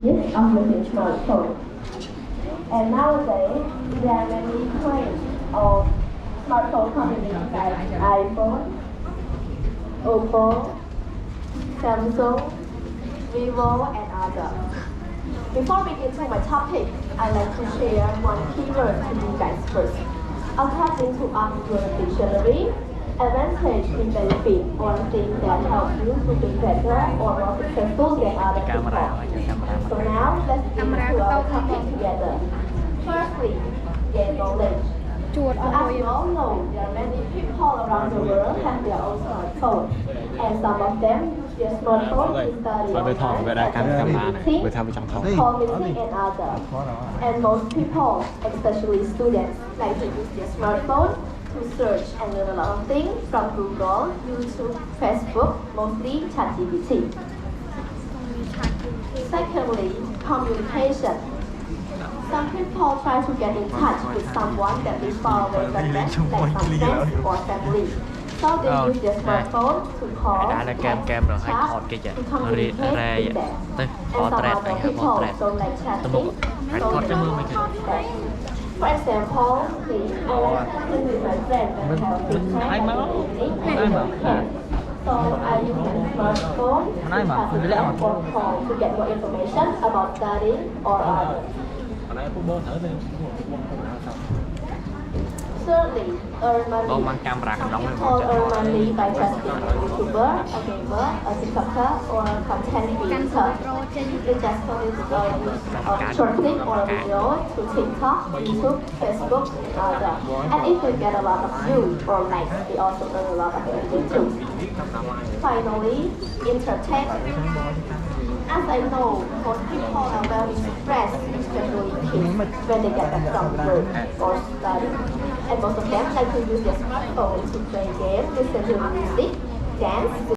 Yes, of using smartphone. And nowadays, there are many kinds of smartphone companies like iPhone, Oppo, Samsung, Vivo, and others. Before we get to my topic, I'd like to share one keyword to you guys first. According to Oxford Dictionary, advantage in benefit or thing that help you to be better or more successful than other people. So now let's get into our topic together. Firstly, gain knowledge. So as you all know, there are many people around the world have their own smartphone, and some of them use their smartphone to study online, call meeting, and others. And most people, especially students, like to use their smartphone to search and learn a lot of things from Google, YouTube, Facebook, mostly ChatGPT. Secondly, communication. Some people try to get in touch with someone that is far away from them, like some friends or family. So they use their smartphone to call, text, chat, to communicate with them. And some other people don't like chatting, so they text. For example, I like chatting with my friend when I have free time in the evening. So I use my smartphone to chat or call to get more information about studying or others. Thirdly, earn money. Some people earn money by just being a YouTuber, a gamer, a TikToker, or a content creator. They just use a short clip or a video to TikTok, YouTube, Facebook, and others. And if they get a lot of views or likes, they also earn a lot of money too. Finally, entertainment. As I know, most people are very stressed, especially kids, when they get back from work or study. And most of them like to use their smartphone to play games, listen to music, dance,